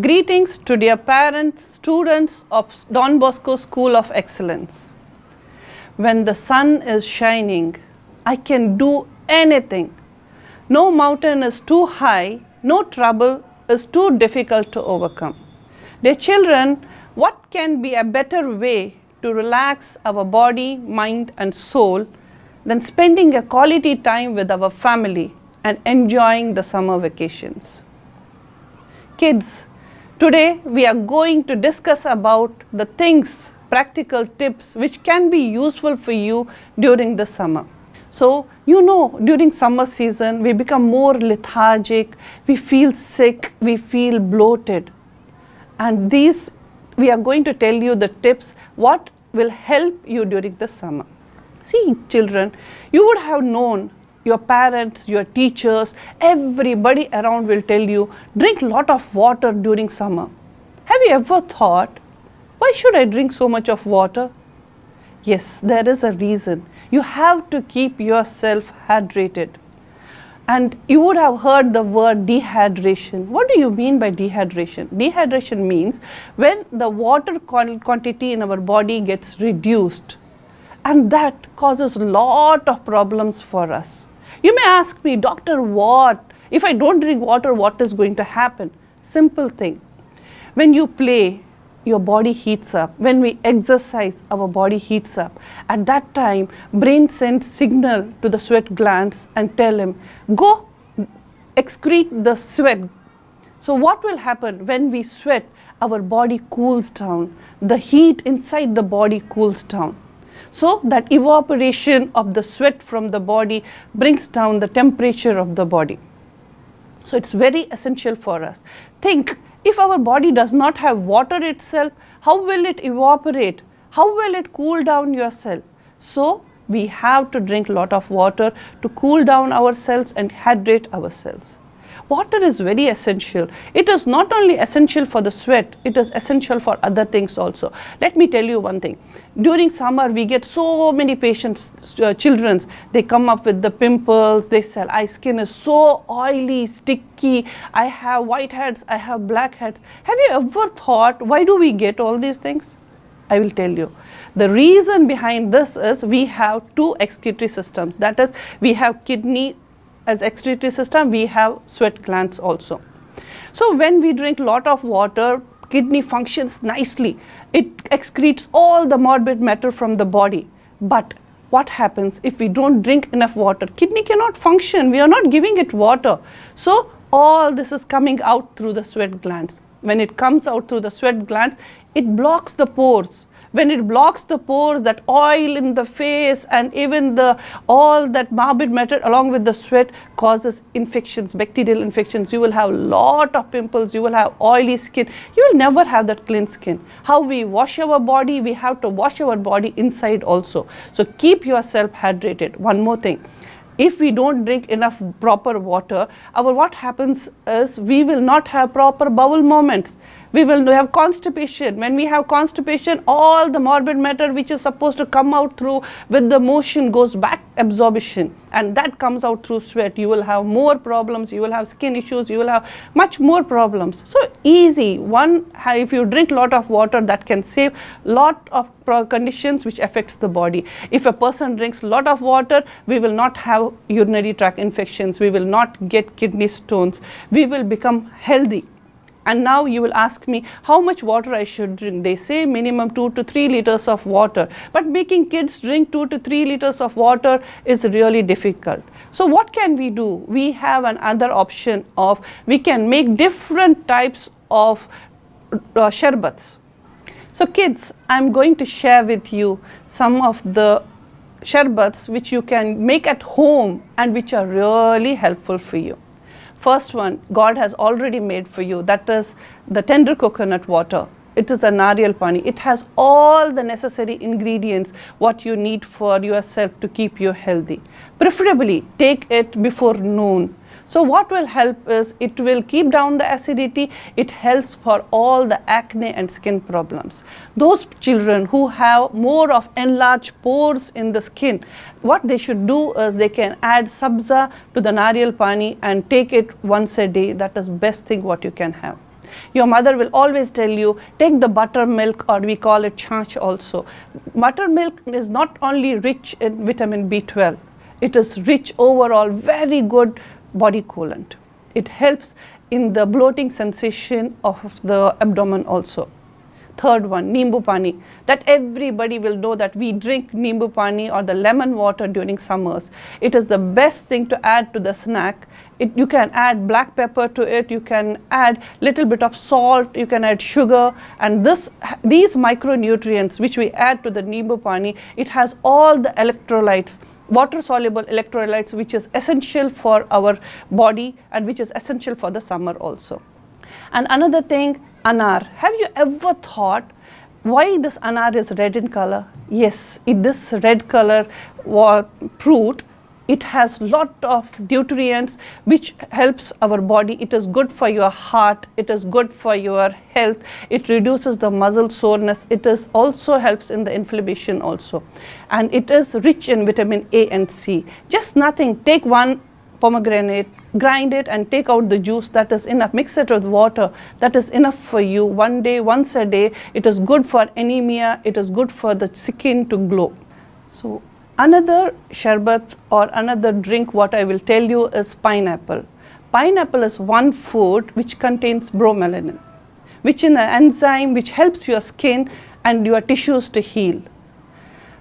Greetings to dear parents, students of Don Bosco School of Excellence. When the sun is shining, I can do anything. No mountain is too high, no trouble is too difficult to overcome. Dear children, what can be a better way to relax our body, mind and soul than spending a quality time with our family and enjoying the summer vacations? Kids, today we are going to discuss about the things, practical tips which can be useful for you during the summer. So, during summer season we become more lethargic, we feel sick, we feel bloated. And these, we are going to tell you the tips what will help you during the summer. See children, you would have known your parents, your teachers, everybody around will tell you, drink lot of water during summer. Have you ever thought, why should I drink so much of water? Yes, there is a reason. You have to keep yourself hydrated. And you would have heard the word dehydration. What do you mean by dehydration? Dehydration means when the water quantity in our body gets reduced, and that causes a lot of problems for us. You may ask me, doctor, if I don't drink water, what is going to happen? Simple thing. When you play, your body heats up. When we exercise, our body heats up. At that time, brain sends signal to the sweat glands and tell him, go excrete the sweat. So what will happen when we sweat? Our body cools down. The heat inside the body cools down. So that evaporation of the sweat from the body brings down the temperature of the body. So it's very essential for us. Think, if our body does not have water itself, how will it evaporate? How will it cool down yourself? So we have to drink a lot of water to cool down ourselves and hydrate ourselves. Water is very essential. It is not only essential for the sweat, it is essential for other things also. Let me tell you one thing. During summer, we get so many patients, children, they come up with the pimples, they say, my skin is so oily, sticky, I have white heads, I have black heads. Have you ever thought, why do we get all these things? I will tell you. The reason behind this is we have two excretory systems. That is, we have kidney as excretory system, we have sweat glands also. So when we drink lot of water, kidney functions nicely. It excretes all the morbid matter from the body. But what happens if we don't drink enough water? Kidney cannot function. We are not giving it water. So all this is coming out through the sweat glands. When it comes out through the sweat glands, it blocks the pores. When it blocks the pores, that oil in the face and even all that morbid matter along with the sweat causes infections, bacterial infections. You will have a lot of pimples, you will have oily skin, you will never have that clean skin. How we wash our body, we have to wash our body inside also. So keep yourself hydrated. One more thing. If we don't drink enough proper water, what happens is we will not have proper bowel movements. We will have constipation. When we have constipation, all the morbid matter which is supposed to come out through with the motion goes back absorption, and that comes out through sweat. You will have more problems, you will have skin issues, you will have much more problems. So easy. If you drink lot of water, that can save lot of conditions which affects the body. If a person drinks lot of water, we will not have urinary tract infections, we will not get kidney stones, we will become healthy. And now you will ask me how much water I should drink. They say minimum 2 to 3 liters of water. But making kids drink 2 to 3 liters of water is really difficult. So what can we do? We have another option of, we can make different types of sherbets. So kids, I'm going to share with you some of the sherbets which you can make at home and which are really helpful for you. First one, God has already made for you. That is the tender coconut water. It is a nariyal pani. It has all the necessary ingredients what you need for yourself to keep you healthy. Preferably take it before noon. So what will help is it will keep down the acidity. It helps for all the acne and skin problems. Those children who have more of enlarged pores in the skin, what they should do is they can add sabza to the nariyal pani and take it once a day. That is best thing what you can have. Your mother will always tell you, take the buttermilk, or we call it chach also. Buttermilk is not only rich in vitamin B12, it is rich overall, very good body coolant. It helps in the bloating sensation of the abdomen also. Third one, nimbu pani. That everybody will know that we drink nimbu pani or the lemon water during summers. It is the best thing to add to the snack. You can add black pepper to it, you can add little bit of salt, you can add sugar, and these micronutrients which we add to the nimbu pani, it has all the electrolytes, water-soluble electrolytes, which is essential for our body and which is essential for the summer also. And another thing, anar. Have you ever thought why this anar is red in color? Yes, this red color fruit, it has lot of nutrients which helps our body. It is good for your heart, it is good for your health, it reduces the muscle soreness, it is also helps in the inflammation also. And it is rich in vitamin A and C. Just nothing, take one pomegranate, grind it and take out the juice, that is enough. Mix it with water, that is enough for you. One day, once a day, it is good for anemia, it is good for the skin to glow. So another sharbat or another drink what I will tell you is pineapple. Pineapple is one food which contains bromelain, which is an enzyme which helps your skin and your tissues to heal.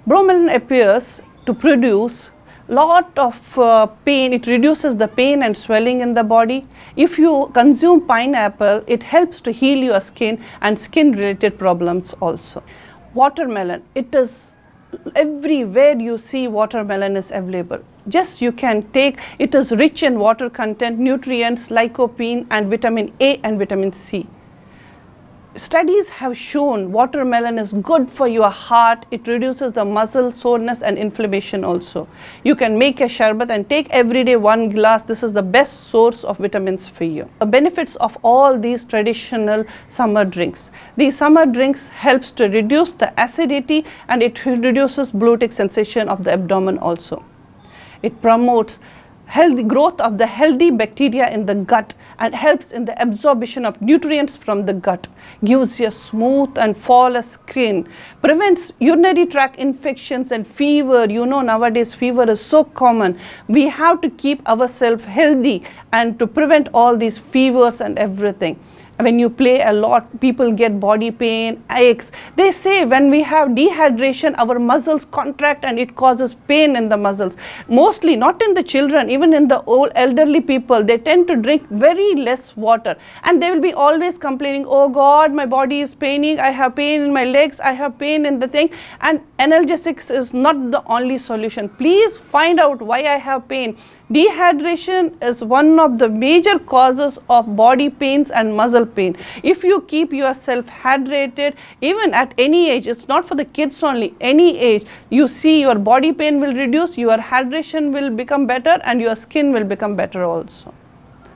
Bromelain appears to produce lot of pain. It reduces the pain and swelling in the body. If you consume pineapple, it helps to heal your skin and skin related problems also. Watermelon, it is everywhere you see watermelon is available. Just you can take, it is rich in water content, nutrients, lycopene and vitamin A and vitamin C. Studies have shown watermelon is good for your heart. It reduces the muscle soreness and inflammation also. You can make a sharbat and take every day 1 glass. This is the best source of vitamins for you. The benefits of all these traditional summer drinks. These summer drinks helps to reduce the acidity and it reduces bloating sensation of the abdomen also. It promotes healthy growth of the healthy bacteria in the gut and helps in the absorption of nutrients from the gut, gives you a smooth and flawless skin, prevents urinary tract infections and fever. You know, nowadays fever is so common. We have to keep ourselves healthy and to prevent all these fevers and everything. When you play a lot, people get body pain, aches. They say when we have dehydration, our muscles contract and it causes pain in the muscles. Mostly, not in the children, even in the old elderly people, they tend to drink very less water. And they will be always complaining, oh God, my body is paining, I have pain in my legs, I have pain in the thing. And analgesics is not the only solution. Please find out why I have pain. Dehydration is one of the major causes of body pains and muscle pain. If you keep yourself hydrated, even at any age, it's not for the kids only, any age, you see your body pain will reduce, your hydration will become better and your skin will become better also.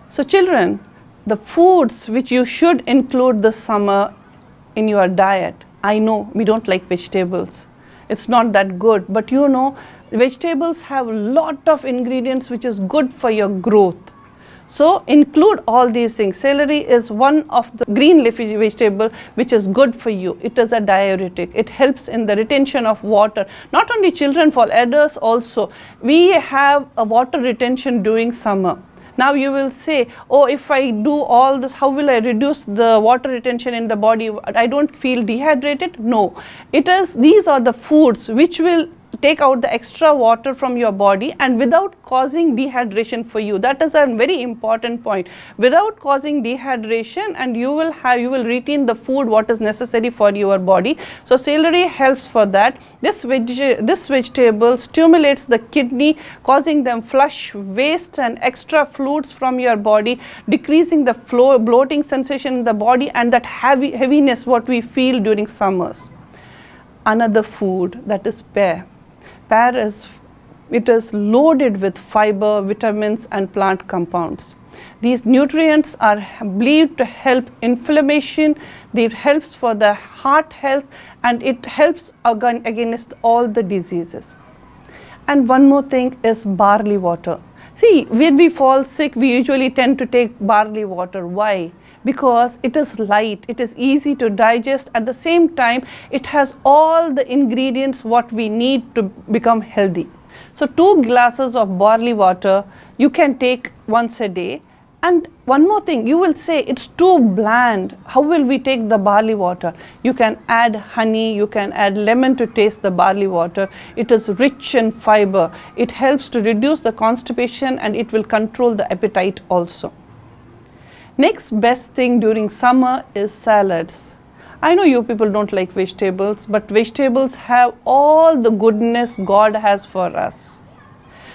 So children, the foods which you should include this summer in your diet. I know we don't like vegetables. It's not that good, but you know, vegetables have a lot of ingredients which is good for your growth. So include all these things. Celery is one of the green leafy vegetable which is good for you. It is a diuretic. It helps in the retention of water. Not only children, for adults also. We have a water retention during summer. Now you will say, oh, if I do all this, how will I reduce the water retention in the body? I don't feel dehydrated. No, these are the foods which will take out the extra water from your body and without causing dehydration for you. That is a very important point. Without causing dehydration, and you will retain the food what is necessary for your body. So celery helps for that. This vegetable stimulates the kidney, causing them flush waste and extra fluids from your body, decreasing the bloating sensation in the body and that heaviness what we feel during summers. Another food, that is pear. Pear is loaded with fiber, vitamins and plant compounds. These nutrients are believed to help inflammation, it helps for the heart health and it helps against all the diseases. And one more thing is barley water. See, when we fall sick, we usually tend to take barley water. Why? Because it is light, it is easy to digest. At the same time, it has all the ingredients what we need to become healthy. So 2 glasses of barley water you can take once a day. And one more thing, you will say it's too bland. How will we take the barley water? You can add honey, you can add lemon to taste the barley water. It is rich in fiber. It helps to reduce the constipation and it will control the appetite also. Next best thing during summer is salads. I know you people don't like vegetables, but vegetables have all the goodness God has for us.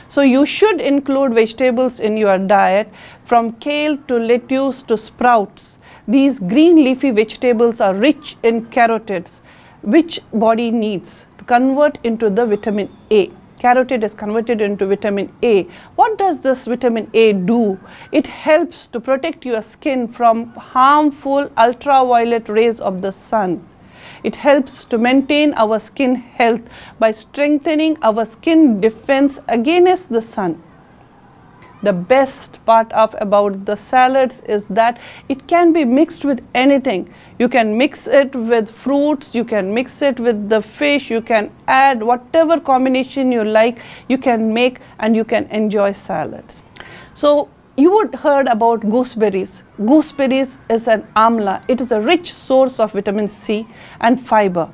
So you should include vegetables in your diet, from kale to lettuce to sprouts. These green leafy vegetables are rich in carotids, which body needs to convert into the vitamin A. Carotid is converted into vitamin A. What does this vitamin A do? It helps to protect your skin from harmful ultraviolet rays of the sun. It helps to maintain our skin health by strengthening our skin defense against the sun. The best part about the salads is that it can be mixed with anything. You can mix it with fruits, you can mix it with the fish, you can add whatever combination you like, you can make and you can enjoy salads. So you would heard about gooseberries. Gooseberries is an amla. It is a rich source of vitamin C and fiber.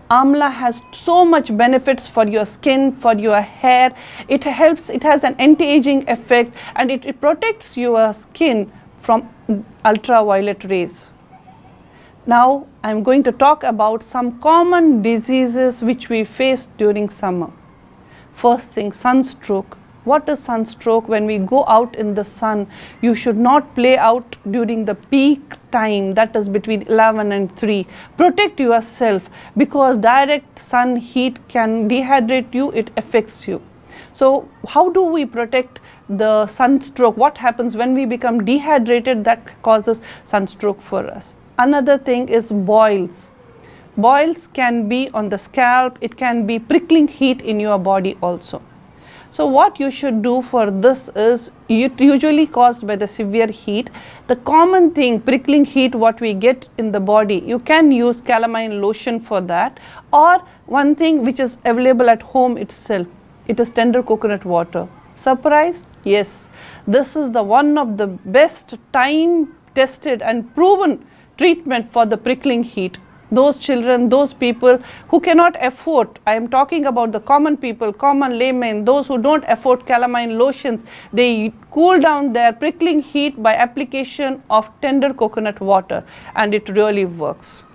Amla has so much benefits for your skin, for your hair. It has an anti-aging effect and it protects your skin from ultraviolet rays. Now I'm going to talk about some common diseases which we face during summer. First thing, sunstroke. What is sunstroke? When we go out in the sun, you should not play out during the peak time, that is between 11 and 3. Protect yourself because direct sun heat can dehydrate you, it affects you. So how do we protect the sunstroke? What happens when we become dehydrated that causes sunstroke for us? Another thing is boils. Boils can be on the scalp, it can be prickling heat in your body also. So what you should do for this is, usually caused by the severe heat, the common thing, prickling heat what we get in the body, you can use calamine lotion for that, or one thing which is available at home itself, it is tender coconut water. Surprised? Yes, this is the one of the best time tested and proven treatment for the prickling heat. Those children, those people who cannot afford, I am talking about the common people, common laymen, those who don't afford calamine lotions, they cool down their prickling heat by application of tender coconut water and it really works.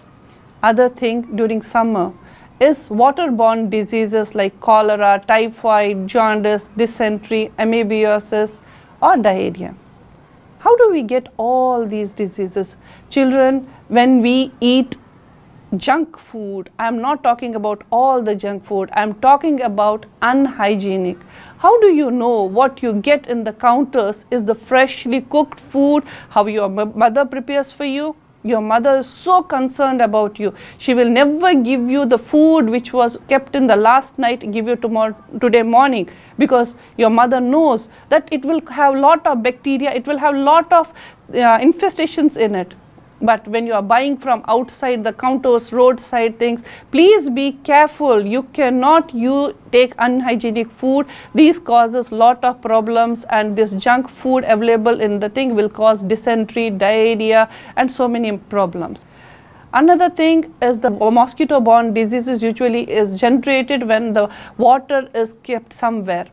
Other thing during summer is waterborne diseases like cholera, typhoid, jaundice, dysentery, amoebiasis or diarrhea. How do we get all these diseases? Children, when we eat junk food, I am not talking about all the junk food, I am talking about unhygienic. How do you know what you get in the counters is the freshly cooked food, how your mother prepares for you? Your mother is so concerned about you. She will never give you the food which was kept in the last night, give you today morning, because your mother knows that it will have lot of bacteria, it will have lot of infestations in it. But when you are buying from outside the counters, roadside things, please be careful. You cannot take unhygienic food. These causes lot of problems, and this junk food available in the thing will cause dysentery, diarrhea and so many problems. Another thing is the mosquito-borne diseases usually is generated when the water is kept somewhere.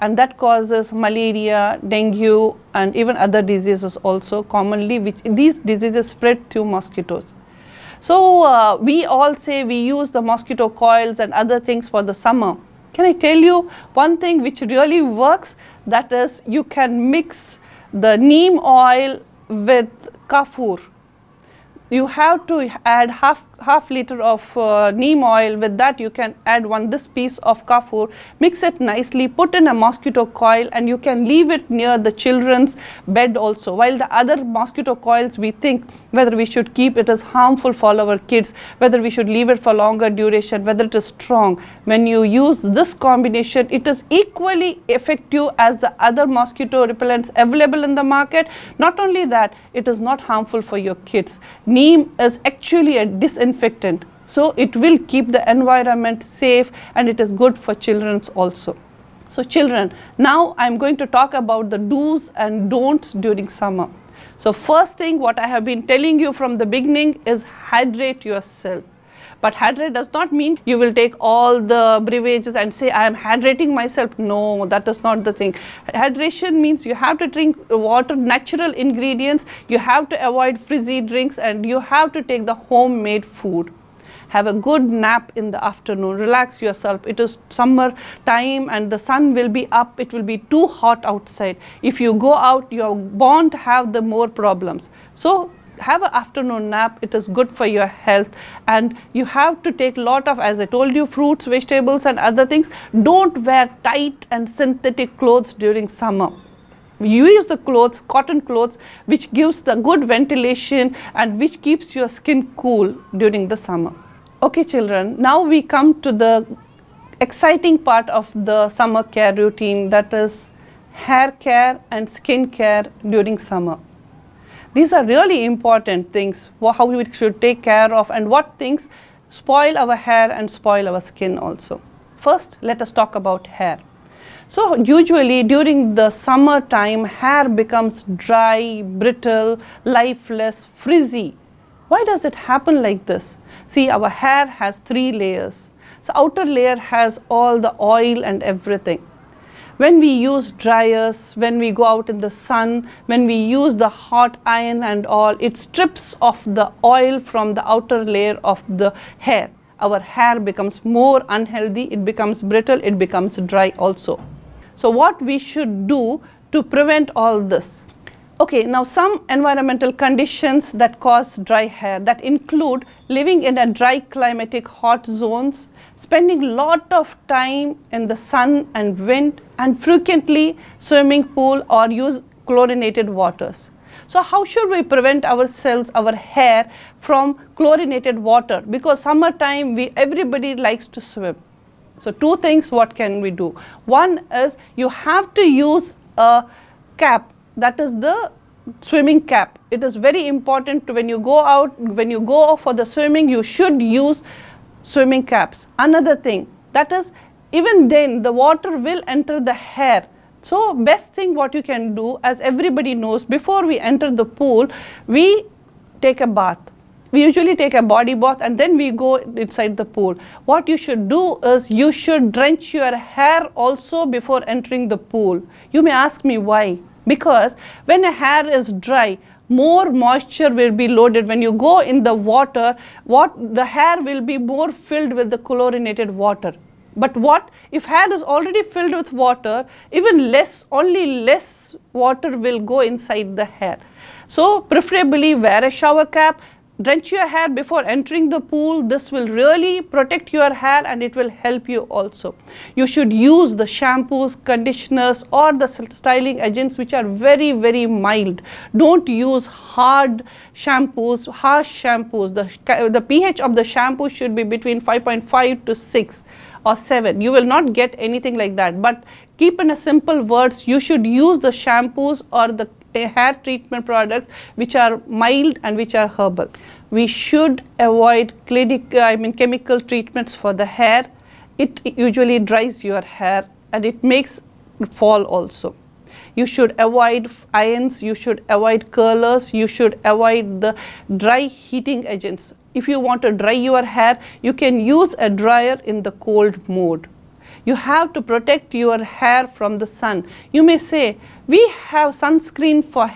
And that causes malaria, dengue and even other diseases also commonly, which these diseases spread through mosquitoes. So we all say we use the mosquito coils and other things for the summer. Can I tell you one thing which really works? That is, you can mix the neem oil with kapoor. You have to add half half liter of neem oil. With that you can add this piece of kapoor, mix it nicely, put in a mosquito coil, and you can leave it near the children's bed also. While the other mosquito coils, we think whether we should keep it as harmful for our kids, whether we should leave it for longer duration, whether it is strong. When you use this combination, it is equally effective as the other mosquito repellents available in the market. Not only that, it is not harmful for your kids. Neem is actually a disinfectant, so it will keep the environment safe, and it is good for children also. So children, now I am going to talk about the do's and don'ts during summer. So first thing, what I have been telling you from the beginning is hydrate yourself. But hydrate does not mean you will take all the beverages and say, I am hydrating myself. No, that is not the thing. Hydration means you have to drink water, natural ingredients, you have to avoid frizzy drinks, and you have to take the homemade food. Have a good nap in the afternoon, relax yourself. It is summer time and the sun will be up, it will be too hot outside. If you go out, you are bound to have the more problems. So have an afternoon nap, it is good for your health, and you have to take lot of, as I told you, fruits, vegetables and other things. Don't wear tight and synthetic clothes during summer. You use the clothes, cotton clothes, which gives the good ventilation and which keeps your skin cool during the summer. Okay children, now we come to the exciting part of the summer care routine, that is hair care and skin care during summer. These are really important things, how we should take care of and what things spoil our hair and spoil our skin also. First, let us talk about hair. So usually during the summer time, hair becomes dry, brittle, lifeless, frizzy. Why does it happen like this? See, our hair has 3 layers. So outer layer has all the oil and everything. When we use dryers, when we go out in the sun, when we use the hot iron and all, it strips off the oil from the outer layer of the hair. Our hair becomes more unhealthy, it becomes brittle, it becomes dry also. So what we should do to prevent all this? Okay, now some environmental conditions that cause dry hair, that include living in a dry climatic hot zones, spending lot of time in the sun and wind, and frequently swimming pool or use chlorinated waters. So how should we prevent ourselves, our hair, from chlorinated water? Because summertime everybody likes to swim. So 2 things what can we do? One is you have to use a cap, that is the swimming cap. It is very important when you go out, when you go for the swimming, you should use swimming caps. Another thing, that is, even then the water will enter the hair. So best thing what you can do, as everybody knows, before we enter the pool, we take a bath. We usually take a body bath and then we go inside the pool. What you should do is you should drench your hair also before entering the pool. You may ask me why. Because when a hair is dry, more moisture will be loaded. When you go in the water, the hair will be more filled with the chlorinated water. But what if hair is already filled with water, only less water will go inside the hair. So preferably wear a shower cap, drench your hair before entering the pool. This will really protect your hair and it will help you also. You should use the shampoos, conditioners or the styling agents which are very, very mild. Don't use hard shampoos, harsh shampoos. The pH of the shampoo should be between 5.5 to 6 or 7. You will not get anything like that. But keep in a simple words, you should use the shampoos or the hair treatment products which are mild and which are herbal. We should avoid chemical treatments for the hair. It usually dries your hair and it makes it fall also. You should avoid irons, you should avoid curlers, you should avoid the dry heating agents. If you want to dry your hair, you can use a dryer in the cold mode. You have to protect your hair from the sun. You may say, we have sunscreen for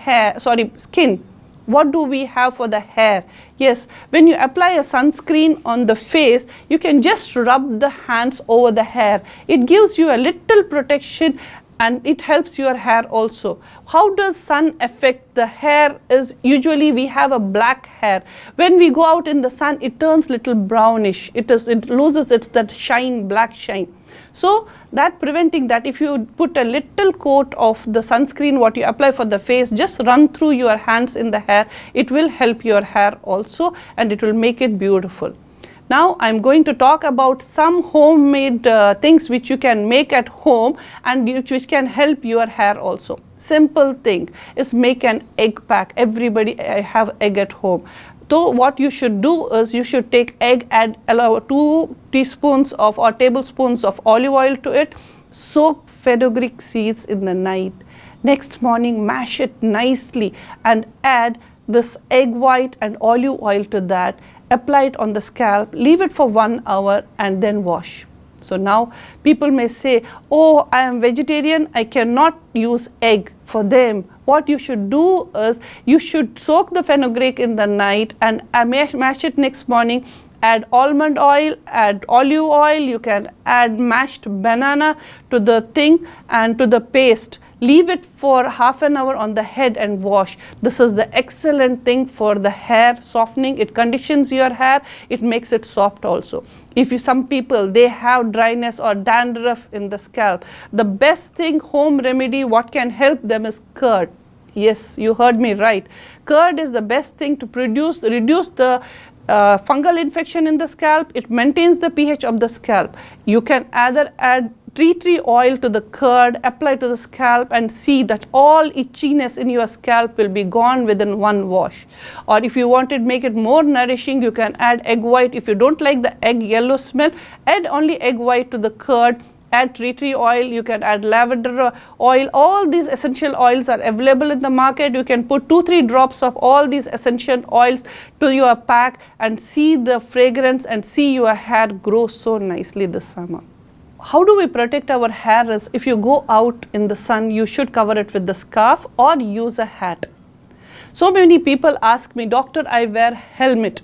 skin. What do we have for the hair? Yes, when you apply a sunscreen on the face, you can just rub the hands over the hair. It gives you a little protection and it helps your hair also. How does sun affect the hair? Is usually we have a black hair. When we go out in the sun, it turns little brownish. It loses its that shine, black shine. So that preventing that, if you put a little coat of the sunscreen what you apply for the face, just run through your hands in the hair, it will help your hair also, and it will make it beautiful. Now I am going to talk about some homemade things which you can make at home and which can help your hair also. Simple thing is make an egg pack. Everybody have egg at home. So what you should do is you should take egg, allow 2 teaspoons of or tablespoons of olive oil to it, soak fenugreek seeds in the night. Next morning mash it nicely and add this egg white and olive oil to that. Apply it on the scalp, leave it for 1 hour and then wash. So now people may say, oh, I am vegetarian, I cannot use egg. For them, what you should do is you should soak the fenugreek in the night and mash it next morning. Add almond oil, add olive oil, you can add mashed banana to the thing and to the paste. Leave it for half an hour on the head and wash. This is the excellent thing for the hair softening. It conditions your hair, it makes it soft also. If some people, they have dryness or dandruff in the scalp, the best thing, home remedy, what can help them is curd. Yes, you heard me right. Curd is the best thing to reduce the fungal infection in the scalp. It maintains the pH of the scalp. You can either add tea tree oil to the curd, apply to the scalp, and see that all itchiness in your scalp will be gone within 1 wash. Or if you want to make it more nourishing, you can add egg white. If you don't like the egg yellow smell, add only egg white to the curd. Add tea tree oil, you can add lavender oil. All these essential oils are available in the market. You can put 2-3 drops of all these essential oils to your pack and see the fragrance and see your hair grow so nicely this summer. How do we protect our hair is, if you go out in the sun, you should cover it with the scarf or use a hat. So many people ask me, doctor, I wear helmet.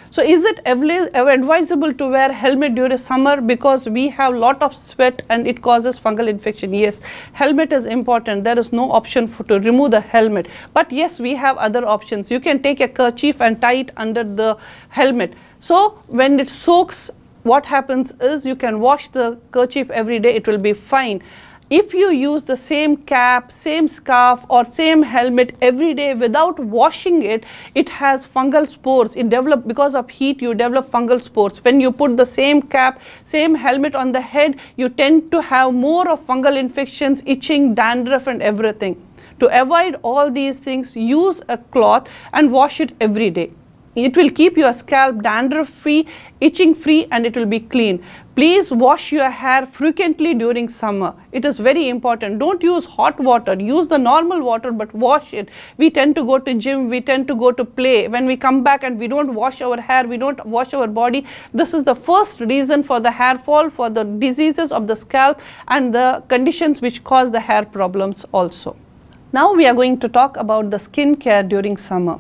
So is it advisable to wear helmet during summer because we have lot of sweat and it causes fungal infection? Yes, helmet is important. There is no option to remove the helmet. But yes, we have other options. You can take a kerchief and tie it under the helmet. So when it soaks, what happens is you can wash the kerchief every day, it will be fine. If you use the same cap, same scarf or same helmet every day without washing it, it has fungal spores. It develops because of heat, you develop fungal spores. When you put the same cap, same helmet on the head, you tend to have more of fungal infections, itching, dandruff and everything. To avoid all these things, use a cloth and wash it every day. It will keep your scalp dandruff free, itching free, and it will be clean. Please wash your hair frequently during summer. It is very important. Don't use hot water. Use the normal water, but wash it. We tend to go to gym, we tend to go to play. When we come back and we don't wash our hair, we don't wash our body, this is the first reason for the hair fall, for the diseases of the scalp and the conditions which cause the hair problems also. Now we are going to talk about the skin care during summer.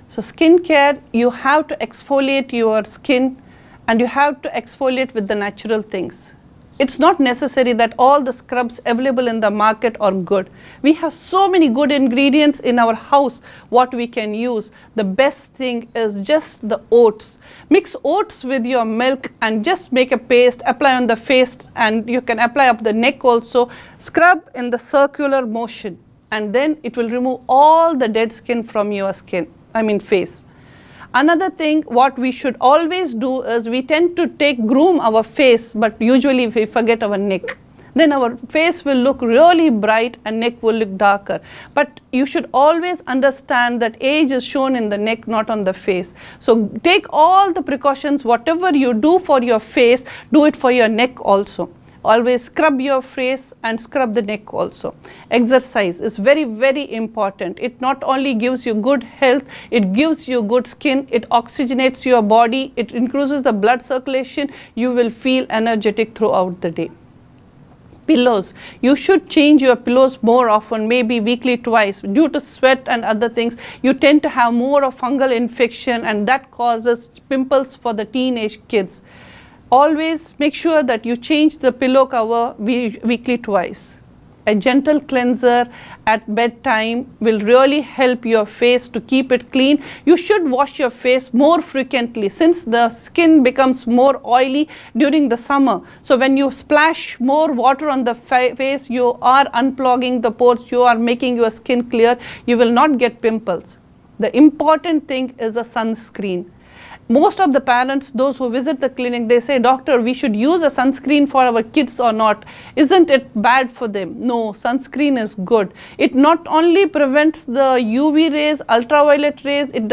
So skin care, you have to exfoliate your skin and you have to exfoliate with the natural things. It's not necessary that all the scrubs available in the market are good. We have so many good ingredients in our house what we can use. The best thing is just the oats. Mix oats with your milk and just make a paste, apply on the face, and you can apply up the neck also. Scrub in the circular motion and then it will remove all the dead skin from your face. Another thing what we should always do is we tend to groom our face, but usually we forget our neck. Then our face will look really bright and neck will look darker. But you should always understand that age is shown in the neck, not on the face. So take all the precautions, whatever you do for your face, do it for your neck also. Always scrub your face and scrub the neck also. Exercise is very, very important. It not only gives you good health, it gives you good skin, it oxygenates your body, it increases the blood circulation, you will feel energetic throughout the day. Pillows. You should change your pillows more often, maybe weekly twice. Due to sweat and other things, you tend to have more of fungal infection and that causes pimples for the teenage kids. Always make sure that you change the pillow cover weekly twice. a gentle cleanser at bedtime will really help your face to keep it clean. You should wash your face more frequently since the skin becomes more oily during the summer. So when you splash more water on the face, you are unclogging the pores, you are making your skin clear, you will not get pimples. The important thing is a sunscreen. Most of the parents, those who visit the clinic, they say, doctor, we should use a sunscreen for our kids or not. Isn't it bad for them? No, sunscreen is good. It not only prevents the UV rays, ultraviolet rays, it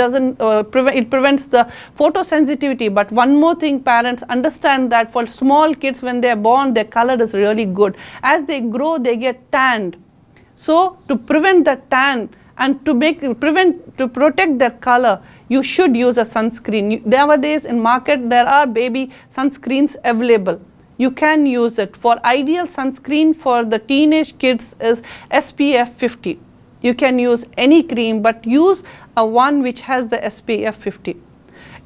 prevents the photosensitivity. But one more thing, parents understand that for small kids, when they are born, their color is really good. As they grow, they get tanned. So to prevent the tan, and to protect their color, you should use a sunscreen. Nowadays in market there are baby sunscreens available. You can use it. For ideal sunscreen for the teenage kids is SPF 50. You can use any cream, but use a one which has the SPF 50.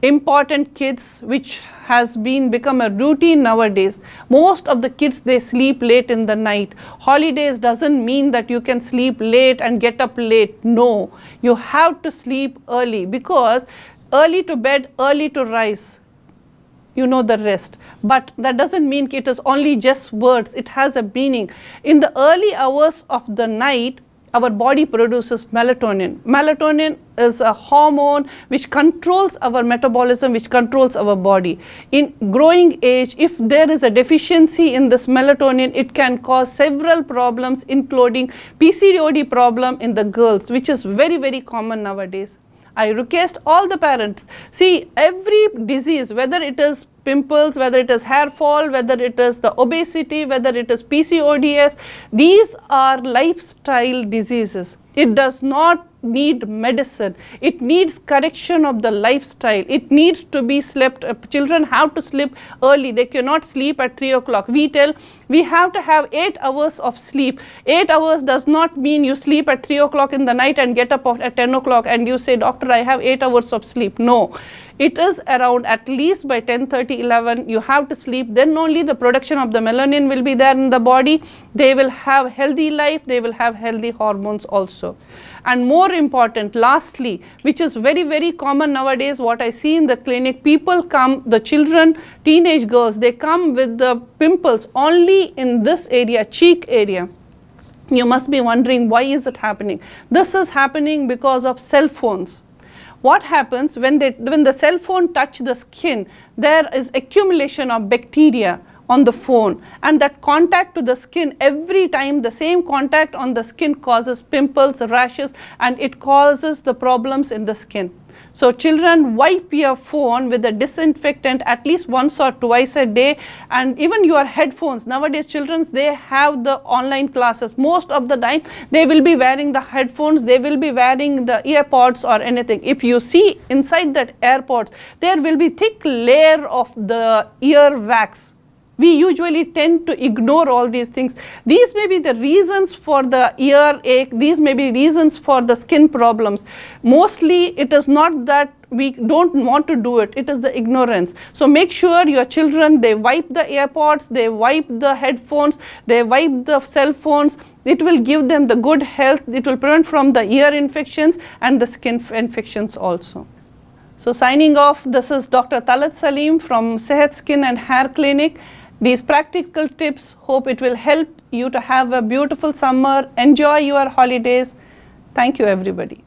Important kids, which has become a routine nowadays. Most of the kids, they sleep late in the night. Holidays doesn't mean that you can sleep late and get up late. No, you have to sleep early, because early to bed, early to rise, you know the rest. But that doesn't mean it is only just words. It has a meaning. In the early hours of the night, our body produces melatonin. Melatonin is a hormone which controls our metabolism, which controls our body. In growing age, if there is a deficiency in this melatonin, it can cause several problems, including PCOD problem in the girls, which is very, very common nowadays. I request all the parents, see, every disease, whether it is pimples, whether it is hair fall, whether it is the obesity, whether it is PCODs, these are lifestyle diseases. It does not need medicine. It needs correction of the lifestyle. It needs to be slept. Children have to sleep early. They cannot sleep at 3 o'clock. We tell we have to have 8 hours of sleep. 8 hours does not mean you sleep at 3 o'clock in the night and get up at 10 o'clock and you say, doctor, I have 8 hours of sleep. No. It is around at least by 10:30, 11, you have to sleep. Then only the production of the melanin will be there in the body. They will have healthy life. They will have healthy hormones also. And more important, lastly, which is very, very common nowadays, what I see in the clinic, people come, the children, teenage girls, they come with the pimples only in this area, cheek area. You must be wondering, why is it happening? This is happening because of cell phones. What happens when the cell phone touch the skin, there is accumulation of bacteria on the phone, and that contact to the skin, every time the same contact on the skin causes pimples, rashes, and it causes the problems in the skin. So children, wipe your phone with a disinfectant at least once or twice a day, and even your headphones. Nowadays children, they have the online classes. Most of the time they will be wearing the headphones, they will be wearing the earpods or anything. If you see inside that AirPods, there will be thick layer of the ear wax. We usually tend to ignore all these things. These may be the reasons for the earache, these may be reasons for the skin problems. Mostly it is not that we don't want to do it, it is the ignorance. So make sure your children, they wipe the AirPods, they wipe the headphones, they wipe the cell phones. It will give them the good health, it will prevent from the ear infections and the skin infections also. So signing off, this is Dr. Talat Salim from Sehat Skin and Hair Clinic. These practical tips, hope it will help you to have a beautiful summer, enjoy your holidays. Thank you everybody.